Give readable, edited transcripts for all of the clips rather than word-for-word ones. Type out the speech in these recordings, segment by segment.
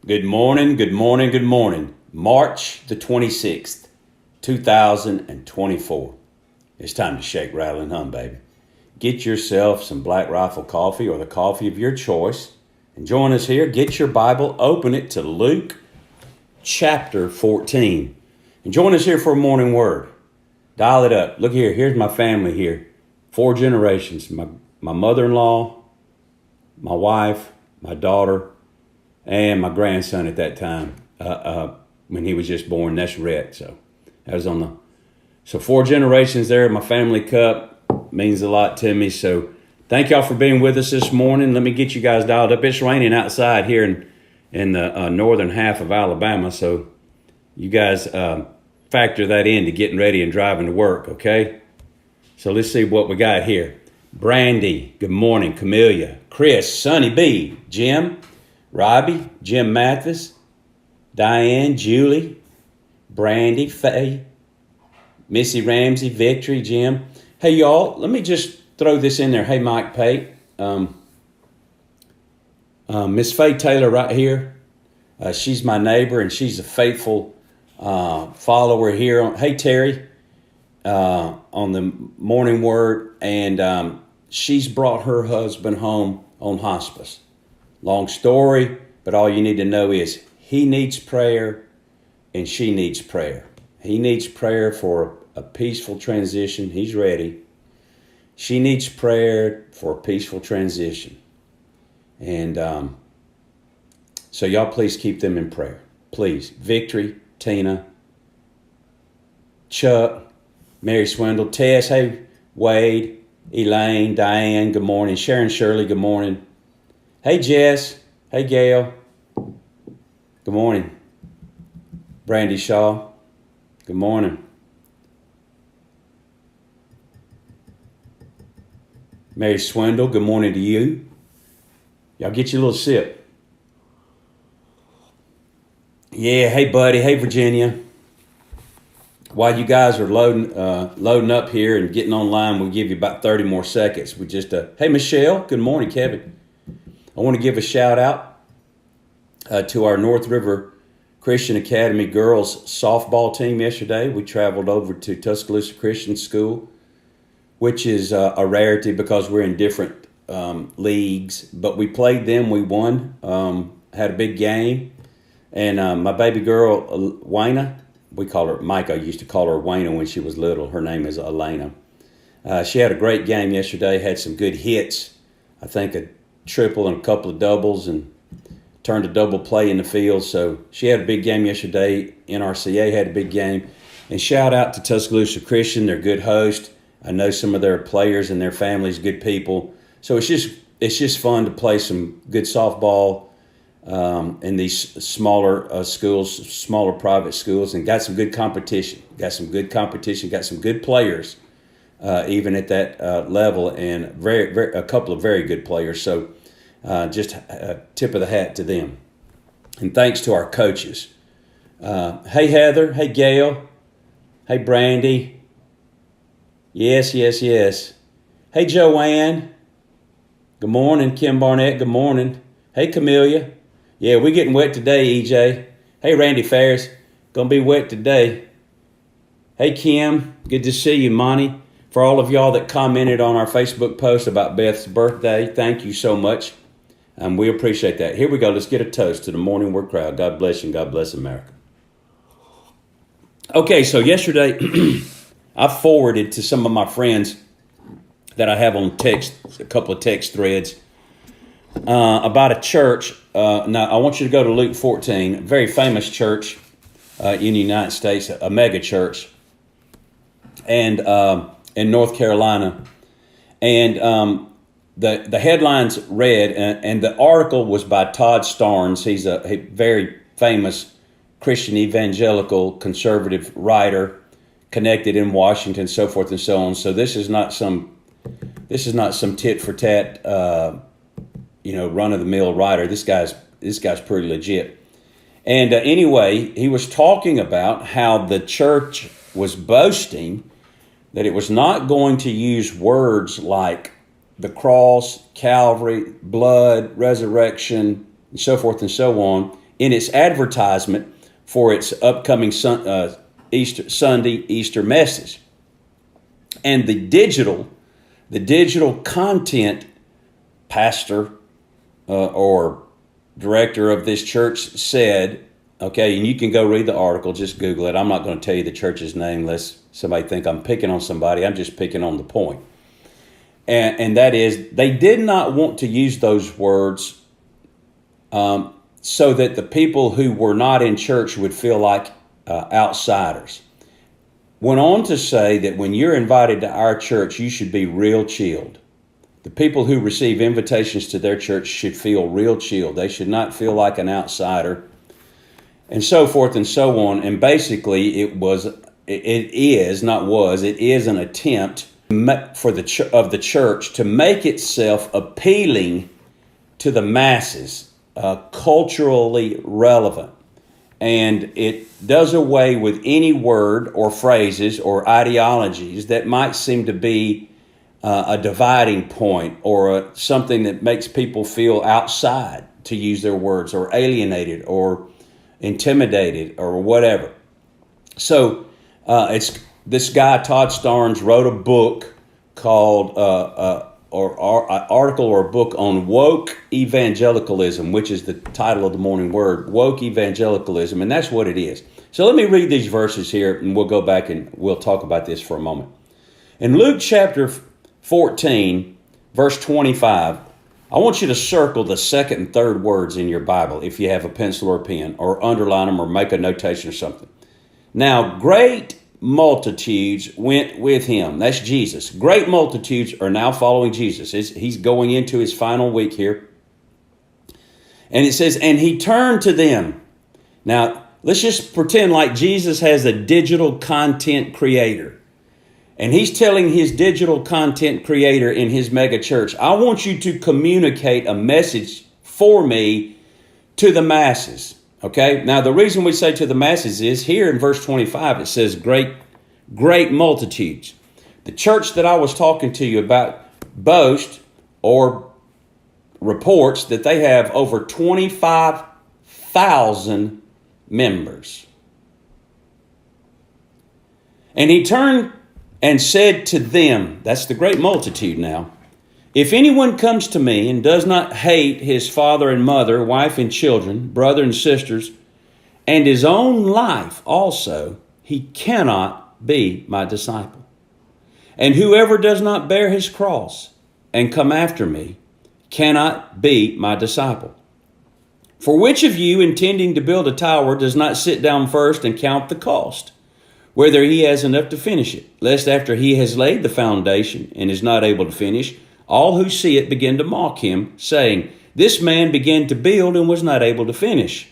Good morning, good morning, good morning. March the 26th, 2024. It's time to shake, rattle, and hum, baby. Get yourself some Black Rifle coffee or the coffee of your choice and join us here. Get your Bible, open it to Luke chapter 14. And join us here for a morning word. Dial it up. Look here, here's my family here. 4 generations. My mother-in-law, my wife, my daughter, and my grandson at that time, when he was just born. That's Rhett. So that was on the. So 4 generations there. My family cup means a lot to me. So thank y'all for being with us this morning. Let me get you guys dialed up. It's raining outside here in the northern half of Alabama. So you guys factor that into getting ready and driving to work. Okay. So let's see what we got here. Brandy. Good morning. Camellia. Chris. Sonny B. Jim. Robbie, Jim Mathis, Diane, Julie, Brandy, Faye, Missy Ramsey, Victory, Jim. Hey, y'all, let me just throw this in there. Hey, Mike Pate, Miss Faye Taylor right here. She's my neighbor, and she's a faithful follower here. Hey, Terry, on the morning word, and she's brought her husband home on hospice. Long story, but all you need to know is he needs prayer and she needs prayer. He needs prayer for a peaceful transition. He's ready. She needs prayer for a peaceful transition. And so y'all please keep them in prayer. Please. Victory, Tina, Chuck, Mary Swindle, Tess, hey, Wade, Elaine, Diane, good morning. Sharon Shirley, good morning. Hey, Jess. Hey, Gail. Good morning. Brandy Shaw. Good morning. Mary Swindle, good morning to you. Y'all get your little sip. Yeah, hey, buddy. Hey, Virginia. While you guys are loading up here and getting online, we'll give you about 30 more seconds. We just, hey, Michelle. Good morning, Kevin. I want to give a shout out to our North River Christian Academy girls softball team yesterday. We traveled over to Tuscaloosa Christian School, which is a rarity because we're in different leagues. But we played them. We won. Had a big game. And my baby girl, Wayna, we call her Mike. I used to call her Wayna when she was little. Her name is Elena. She had a great game yesterday. Had some good hits. I think a triple and a couple of doubles, and turned a double play in the field. So she had a big game yesterday. NRCA had a big game. And shout out to Tuscaloosa Christian. They're a good host. I know some of their players and their families, good people. So it's just fun to play some good softball in these smaller schools, smaller private schools, and got some good competition. Got some good players. Even at that level, and a couple of very good players. So just a tip of the hat to them. And thanks to our coaches. Hey, Heather. Hey, Gail. Hey, Brandy. Yes. Hey, Joanne. Good morning. Kim Barnett, good morning. Hey, Camellia. Yeah, we're getting wet today, EJ. Hey, Randy Ferris. Gonna be wet today. Hey, Kim. Good to see you, Monty. For all of y'all that commented on our Facebook post about Beth's birthday, thank you so much. We appreciate that. Here we go. Let's get a toast to the morning word crowd. God bless you and God bless America. Okay, so yesterday I forwarded to some of my friends that I have on text, a couple of text threads, about a church. Now, I want you to go to Luke 14, a very famous church in the United States, a mega church. And in North Carolina, and the headlines read, and the article was by Todd Starnes. He's a very famous Christian evangelical conservative writer, connected in Washington, so forth and so on. So this is not some tit for tat, run of the mill writer. This guy's pretty legit. And anyway, he was talking about how the church was boasting that it was not going to use words like the cross, Calvary, blood, resurrection, and so forth and so on in its advertisement for its upcoming Easter message. And the digital content pastor or director of this church said, okay, and you can go read the article, just Google it. I'm not going to tell you the church's name lest somebody think I'm picking on somebody. I'm just picking on the point. And that is, they did not want to use those words so that the people who were not in church would feel like outsiders. Went on to say that when you're invited to our church, you should be real chilled. The people who receive invitations to their church should feel real chilled. They should not feel like an outsider, and so forth and so on. And basically, it is an attempt for the church to make itself appealing to the masses, culturally relevant. And it does away with any word or phrases or ideologies that might seem to be a dividing point or something that makes people feel outside, to use their words, or alienated or intimidated or whatever. So it's this guy, Todd Starnes, wrote a book called article or a book on woke evangelicalism, which is the title of the morning word, woke evangelicalism, and that's what it is. So let me read these verses here, and we'll go back and we'll talk about this for a moment. In Luke chapter 14, verse 25, I want you to circle the second and third words in your Bible if you have a pencil or a pen, or underline them or make a notation or something. Now, great multitudes went with him. That's Jesus. Great multitudes are now following Jesus. He's going into his final week here. And it says, and he turned to them. Now, let's just pretend like Jesus has a digital content creator. And he's telling his digital content creator in his mega church, I want you to communicate a message for me to the masses. Okay, now the reason we say to the masses is here in verse 25, it says great multitudes. The church that I was talking to you about boast or reports that they have over 25,000 members. And he turned and said to them, that's the great multitude now, if anyone comes to me and does not hate his father and mother, wife and children, brother and sisters, and his own life also, he cannot be my disciple. And whoever does not bear his cross and come after me cannot be my disciple. For which of you, intending to build a tower, does not sit down first and count the cost, whether he has enough to finish it, lest after he has laid the foundation and is not able to finish, all who see it begin to mock him, saying, this man began to build and was not able to finish.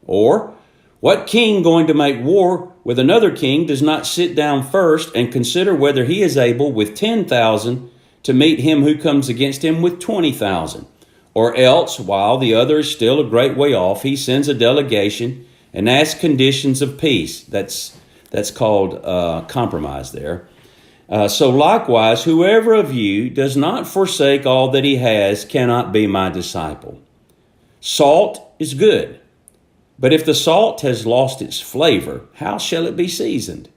Or, what king going to make war with another king does not sit down first and consider whether he is able with 10,000 to meet him who comes against him with 20,000? Or else, while the other is still a great way off, he sends a delegation and asks conditions of peace. That's called compromise there. So likewise, whoever of you does not forsake all that he has cannot be my disciple. Salt is good, but if the salt has lost its flavor, how shall it be seasoned?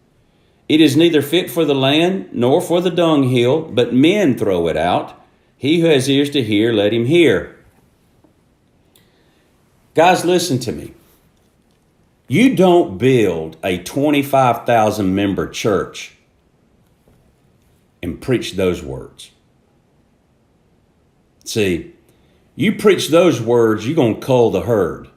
It is neither fit for the land nor for the dunghill, but men throw it out. He who has ears to hear, let him hear. Guys, listen to me. You don't build a 25,000 member church and preach those words. See, you preach those words, you're going to cull the herd.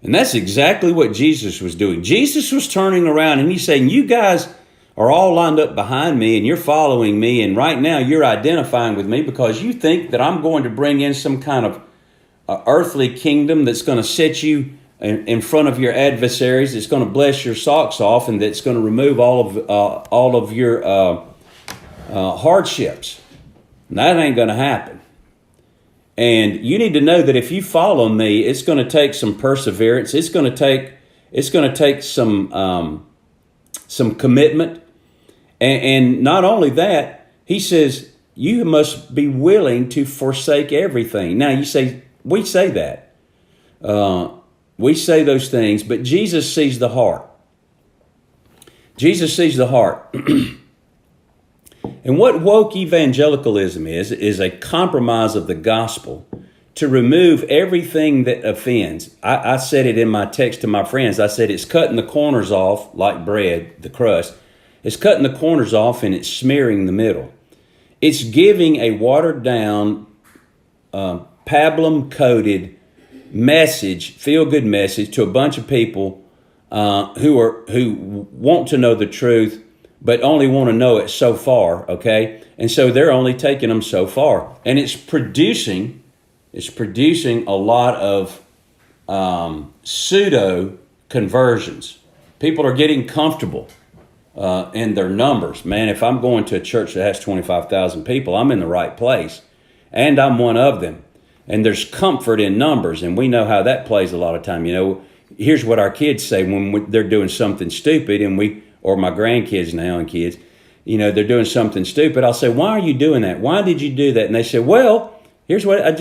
And that's exactly what Jesus was doing. Jesus was turning around and he's saying, you guys are all lined up behind me and you're following me. And right now you're identifying with me because you think that I'm going to bring in some kind of earthly kingdom that's going to set you in front of your adversaries. It's going to bless your socks off and that's going to remove all of your hardships. And that ain't going to happen. And you need to know that if you follow me, it's going to take some perseverance. It's going to take some commitment. And not only that, he says, you must be willing to forsake everything. Now you say, we say that. we say those things, but Jesus sees the heart. Jesus sees the heart. And what woke evangelicalism is a compromise of the gospel to remove everything that offends. I said it in my text to my friends. I said it's cutting the corners off like bread, the crust. It's cutting the corners off and it's smearing the middle. It's giving a watered down, pablum-coated message, feel-good message to a bunch of people who want to know the truth, but only want to know it so far, okay? And so they're only taking them so far. And it's producing a lot of pseudo conversions. People are getting comfortable in their numbers. Man, if I'm going to a church that has 25,000 people, I'm in the right place. And I'm one of them. And there's comfort in numbers. And we know how that plays a lot of time. You know, here's what our kids say when they're doing something stupid, or my grandkids now and kids, you know, they're doing something stupid. I'll say, why are you doing that? Why did you do that? And they say, well, here's what I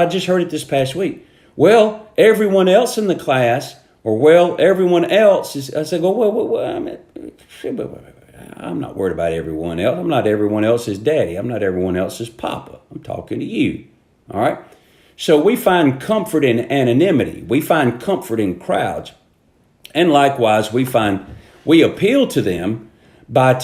just heard it this past week. Well, everyone else in the class, or well, everyone else is. I said, I'm not worried about everyone else. I'm not everyone else's daddy. I'm not everyone else's papa. I'm talking to you. All right. So we find comfort in anonymity. We find comfort in crowds, and likewise, we appeal to them by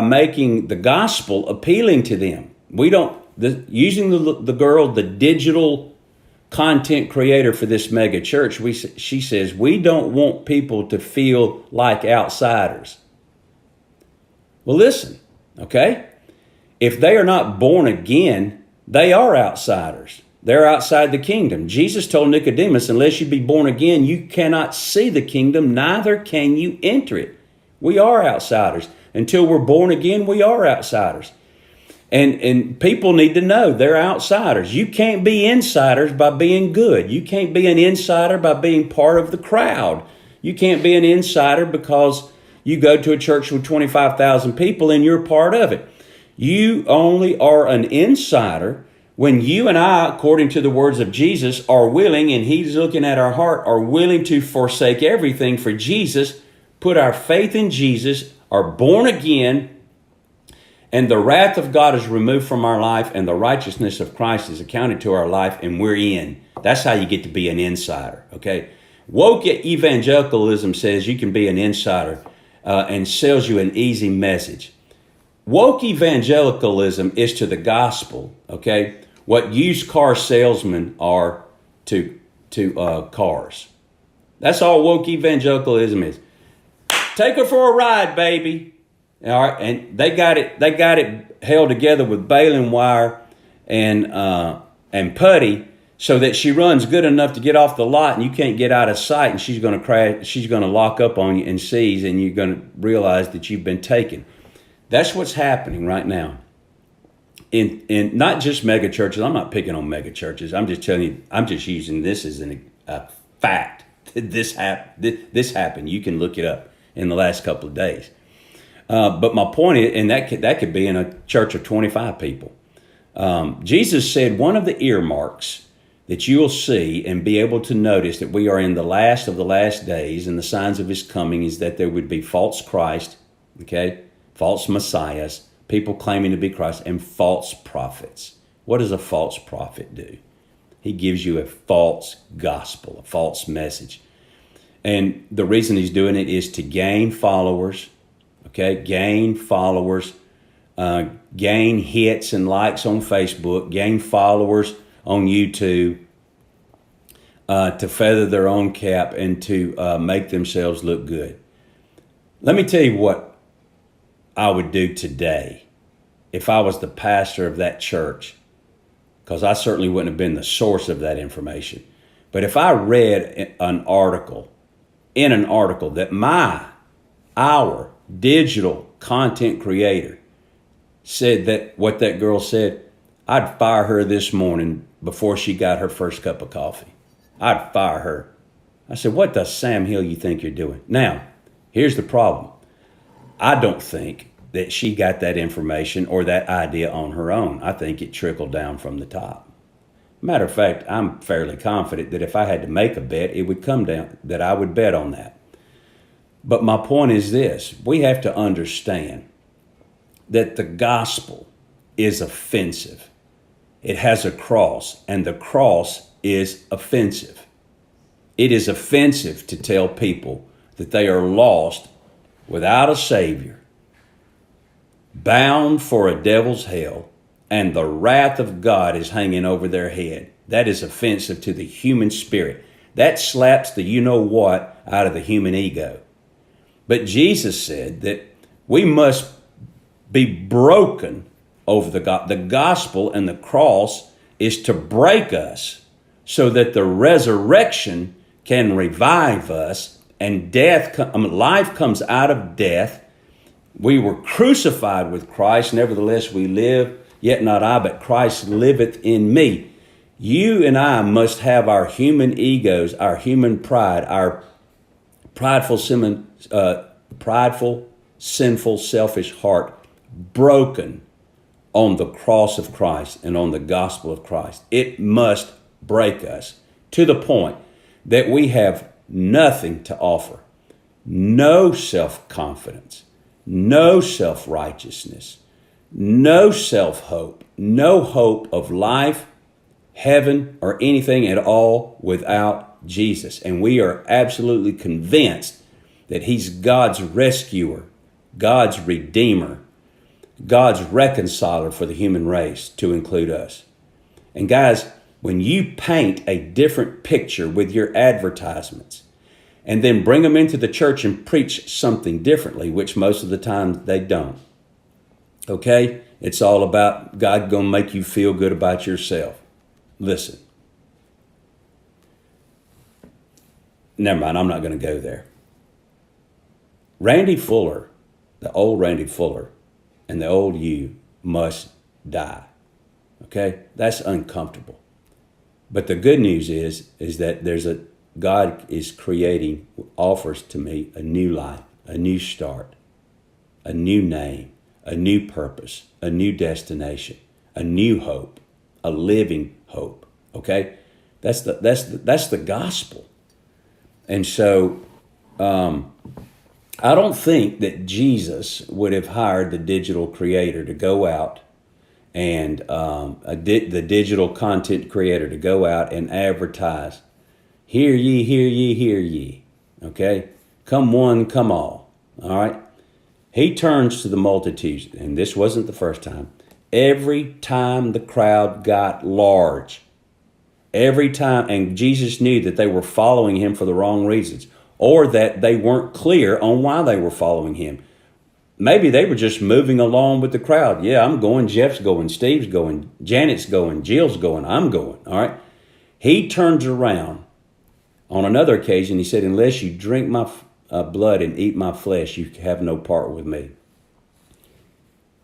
making the gospel appealing to them. We don't. Using the girl, the digital content creator for this mega church, she says, we don't want people to feel like outsiders. Well, listen, okay? If they are not born again, they are outsiders. They're outside the kingdom. Jesus told Nicodemus, unless you be born again, you cannot see the kingdom, neither can you enter it. We are outsiders. Until we're born again, we are outsiders. And people need to know they're outsiders. You can't be insiders by being good. You can't be an insider by being part of the crowd. You can't be an insider because you go to a church with 25,000 people and you're part of it. You only are an insider when you and I, according to the words of Jesus, are willing, and he's looking at our heart, are willing to forsake everything for Jesus, put our faith in Jesus, are born again, and the wrath of God is removed from our life, and the righteousness of Christ is accounted to our life, and we're in. That's how you get to be an insider, okay? Woke evangelicalism says you can be an insider and sells you an easy message. Woke evangelicalism is to the gospel, okay, what used car salesmen are to cars. That's all woke evangelicalism is. Take her for a ride, baby. All right, and they got it held together with baling wire and putty so that she runs good enough to get off the lot and you can't get out of sight, and she's going to crash. She's going to lock up on you and seize, and you're going to realize that you've been taken. That's what's happening right now in not just mega churches. I'm not picking on mega churches. I'm just telling you. I'm just using this as a fact. This happened. You can look it up in the last couple of days. But my point is, and that could be in a church of 25 people. Jesus said one of the earmarks that you will see and be able to notice that we are in the last of the last days, and the signs of his coming is that there would be false Christ, okay, false messiahs, people claiming to be Christ, and false prophets. What does a false prophet do? He gives you a false gospel, a false message. And the reason he's doing it is to gain followers, okay, gain followers, gain hits and likes on Facebook, gain followers on YouTube, to feather their own cap and to make themselves look good. Let me tell you what I would do today if I was the pastor of that church, because I certainly wouldn't have been the source of that information. But if I read an article that our digital content creator said that what that girl said, I'd fire her this morning before she got her first cup of coffee. I'd fire her. I said, what the Sam Hill you think you're doing? Now, here's the problem. I don't think that she got that information or that idea on her own. I think it trickled down from the top. Matter of fact, I'm fairly confident that if I had to make a bet, it would come down that I would bet on that. But my point is this: we have to understand that the gospel is offensive. It has a cross, and the cross is offensive. It is offensive to tell people that they are lost without a Savior, bound for a devil's hell, and the wrath of God is hanging over their head. That is offensive to the human spirit. That slaps the you-know-what out of the human ego. But Jesus said that we must be broken over the gospel, and the cross is to break us so that the resurrection can revive us, and life comes out of death. We were crucified with Christ, nevertheless we live, yet not I, but Christ liveth in me. You and I must have our human egos, our human pride, our prideful, sinful, selfish heart broken on the cross of Christ and on the gospel of Christ. It must break us to the point that we have nothing to offer, no self-confidence, no self-righteousness, no self-hope, no hope of life, heaven, or anything at all without Jesus. And we are absolutely convinced that He's God's rescuer, God's redeemer, God's reconciler for the human race, to include us. And guys, when you paint a different picture with your advertisements and then bring them into the church and preach something differently, which most of the time they don't, okay? It's all about God going to make you feel good about yourself. Listen. Never mind, I'm not going to go there. Randy Fuller, the old Randy Fuller, and the old you must die. Okay? That's uncomfortable. But the good news is that God is creating, offers to me a new life, a new start, a new name, a new purpose, a new destination, a new hope, a living hope. Okay? That's the gospel. And so I don't think that Jesus would have hired the digital creator to go out and the digital content creator to go out and advertise, hear ye, hear ye, hear ye. Okay? Come one, come all. All right? He turns to the multitudes, and this wasn't the first time. Every time the crowd got large, every time, and Jesus knew that they were following Him for the wrong reasons, or that they weren't clear on why they were following Him. Maybe they were just moving along with the crowd. Yeah, I'm going, Jeff's going, Steve's going, Janet's going, Jill's going, I'm going, all right? He turns around on another occasion. He said, unless you drink my blood and eat my flesh, you have no part with me.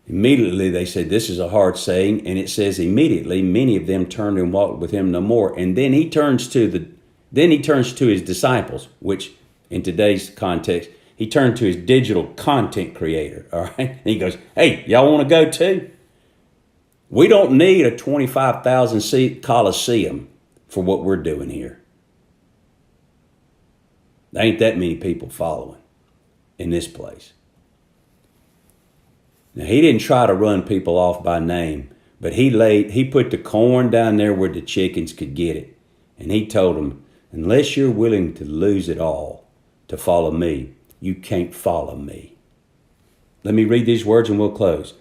Immediately they said, this is a hard saying, and it says immediately many of them turned and walked with Him no more. And then he turns to his disciples, which in today's context, he turned to his digital content creator, all right? And he goes, hey, y'all want to go too? We don't need a 25,000 seat Coliseum for what we're doing here. There ain't that many people following in this place. Now, he didn't try to run people off by name, but he put the corn down there where the chickens could get it. And he told them, unless you're willing to lose it all to follow me, you can't follow me. Let me read these words and we'll close.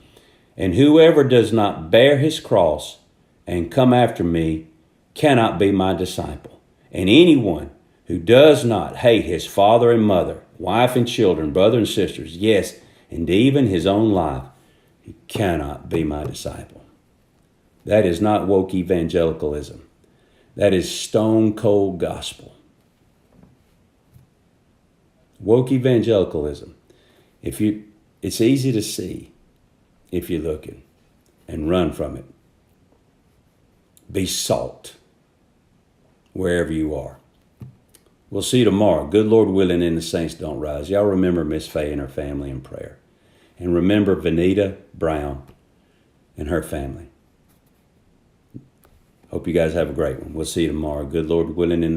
And whoever does not bear his cross and come after me cannot be my disciple. And anyone who does not hate his father and mother, wife and children, brother and sisters, yes, and even his own life, he cannot be my disciple. That is not woke evangelicalism. That is stone cold gospel. Woke evangelicalism. It's easy to see if you're looking, and run from it. Be salt wherever you are. We'll see you tomorrow. Good Lord willing, and the saints don't rise. Y'all remember Miss Faye and her family in prayer. And remember Vanita Brown and her family. Hope you guys have a great one. We'll see you tomorrow. Good Lord willing.